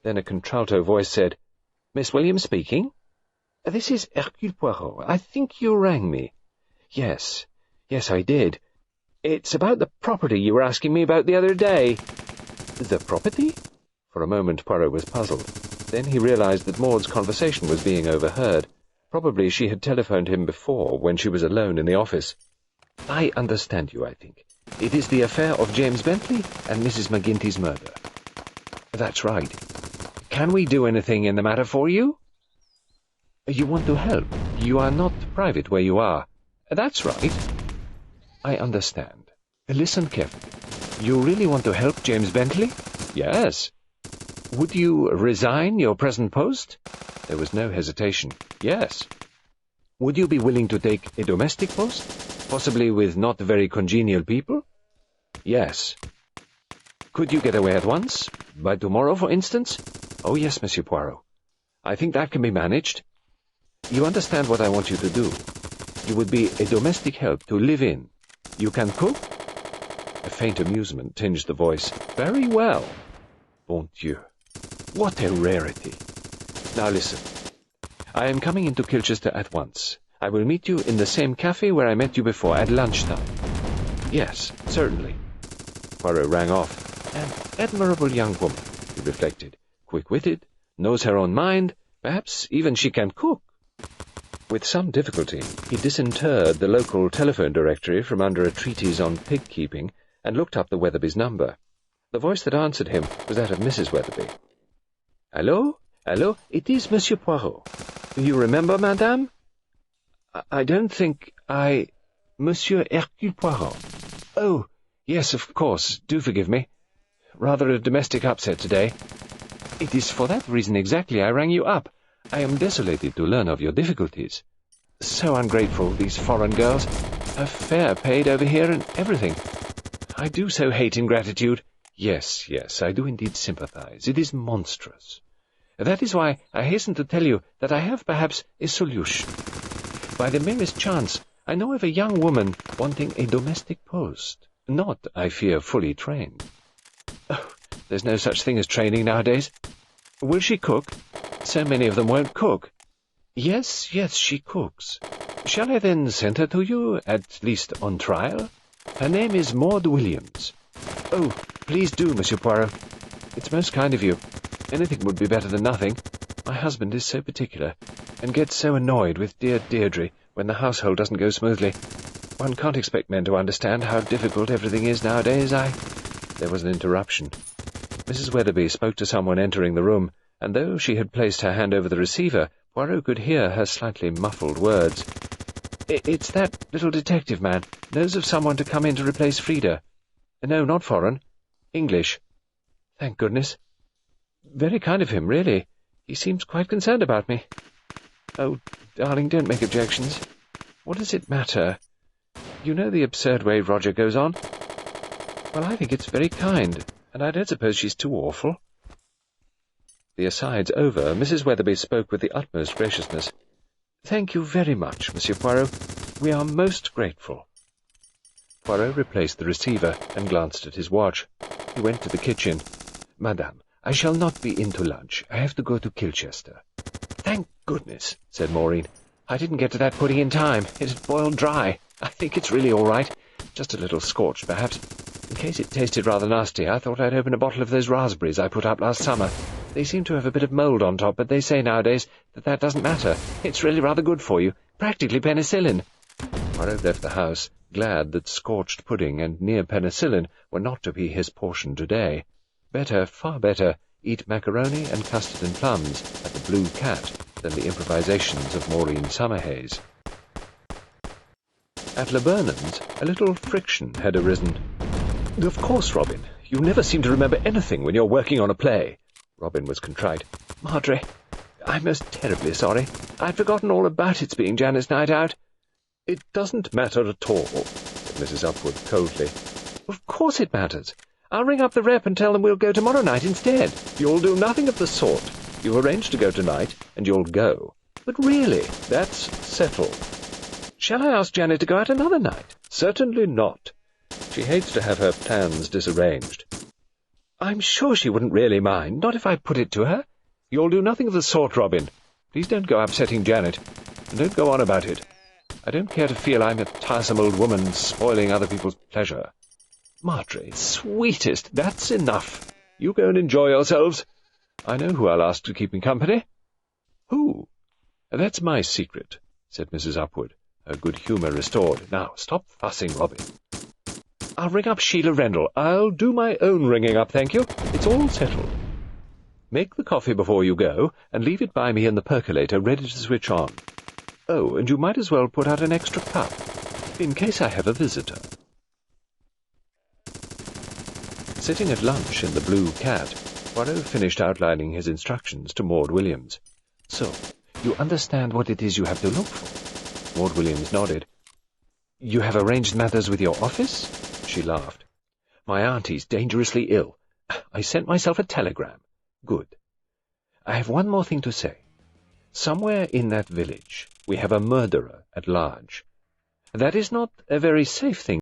Then a contralto voice said, "Miss Williams speaking?" "This is Hercule Poirot. I think you rang me." Yes, I did. It's about the property you were asking me about the other day." "The property?" For a moment Poirot was puzzled. Then he realized that Maud's conversation was being overheard. Probably she had telephoned him before, when she was alone in the office. "I understand you, I think. It is the affair of James Bentley and Mrs. McGinty's murder." "That's right. Can we do anything in the matter for you?" "You want to help. You are not private where you are." "That's right." "I understand. Listen carefully. You really want to help James Bentley?" "Yes." "Would you resign your present post?" There was no hesitation. "Yes." "Would you be willing to take a domestic post, possibly with not very congenial people?" "Yes." "Could you get away at once? By tomorrow, for instance?" "Oh, yes, Monsieur Poirot. I think that can be managed." "You understand what I want you to do. You would be a domestic help to live in. You can cook?" A faint amusement tinged the voice. "Very well." Bon Dieu. What a rarity. "Now listen. I am coming into Kilchester at once. I will meet you in the same cafe where I met you before, at lunchtime." "Yes, certainly." Poirot rang off. An admirable young woman, he reflected. Quick-witted, knows her own mind, perhaps even she can cook. With some difficulty, he disinterred the local telephone directory from under a treatise on pig-keeping and looked up the Weatherby's number. The voice that answered him was that of Mrs. Weatherby. "Hello? Hello? It is Monsieur Poirot. You remember, madame?" I don't think I... Monsieur Hercule Poirot." "Oh, yes, of course. Do forgive me. Rather a domestic upset today. It is for that reason exactly I rang you up. I am desolated to learn of your difficulties. So ungrateful, these foreign girls. A fare paid over here and everything. I do so hate ingratitude." Yes, I do indeed sympathize. It is monstrous. That is why I hasten to tell you that I have perhaps a solution. By the merest chance, I know of a young woman wanting a domestic post. Not, I fear, fully trained. Oh, there's no such thing as training nowadays. Will she cook? So many of them won't cook. Yes, she cooks. Shall I then send her to you, at least on trial? Her name is Maud Williams. Oh, please do, Monsieur Poirot. It's most kind of you. Anything would be better than nothing. My husband is so particular, and gets so annoyed with dear Deirdre when the household doesn't go smoothly. One can't expect men to understand how difficult everything is nowadays. There was an interruption. Mrs. Weatherby spoke to someone entering the room, and though she had placed her hand over the receiver, Poirot could hear her slightly muffled words. "It's that little detective man. Knows of someone to come in to replace Frida. No, not foreign. English. Thank goodness. Very kind of him, really. He seems quite concerned about me. Oh, darling, don't make objections. What does it matter? You know the absurd way Roger goes on. Well, I think it's very kind, and I don't suppose she's too awful." The asides over, Mrs. Weatherby spoke with the utmost graciousness. "Thank you very much, Monsieur Poirot. We are most grateful." Poirot replaced the receiver and glanced at his watch. He went to the kitchen. "Madame, I shall not be in to lunch. I have to go to Kilchester." "Thank goodness," said Maureen. "I didn't get to that pudding in time. It had boiled dry. I think it's really all right. Just a little scorched, perhaps. In case it tasted rather nasty, I thought I'd open a bottle of those raspberries I put up last summer. They seem to have a bit of mould on top, but they say nowadays that doesn't matter. It's really rather good for you. Practically penicillin." Poirot left the house, glad that scorched pudding and near penicillin were not to be his portion today. Better, far better, eat macaroni and custard and plums at the Blue Cat than the improvisations of Maureen Summerhaze. At Laburnum's, a little friction had arisen. "Of course, Robin, you never seem to remember anything when you're working on a play." Robin was contrite. "Marjorie, I'm most terribly sorry. I'd forgotten all about its being Janet's night out." "It doesn't matter at all," said Mrs. Upwood coldly. "Of course it matters. I'll ring up the rep and tell them we'll go tomorrow night instead." "You'll do nothing of the sort. You've arranged to go tonight, and you'll go." "But really, that's settled." "Shall I ask Janet to go out another night?" "Certainly not. She hates to have her plans disarranged." I'm sure she wouldn't really mind, not if I put it to her. You'll do nothing of the sort, Robin. Please don't go upsetting Janet, and don't go on about it. I don't care to feel I'm a tiresome old woman spoiling other people's pleasure. Marjorie, sweetest, that's enough. You go and enjoy yourselves. I know who I'll ask to keep me company. Who? That's my secret, said Mrs. Upwood, her good humour restored. Now, stop fussing, Robin. I'll ring up Sheila Rendell. I'll do my own ringing up, thank you. It's all settled. Make the coffee before you go, and leave it by me in the percolator ready to switch on. Oh, and you might as well put out an extra cup, in case I have a visitor. Sitting at lunch in the Blue Cat, Poirot finished outlining his instructions to Maud Williams. So, you understand what it is you have to look for? Maud Williams nodded. You have arranged matters with your office? She laughed. My auntie's dangerously ill. I sent myself a telegram. Good. I have one more thing to say. Somewhere in that village we have a murderer at large. That is not a very safe thing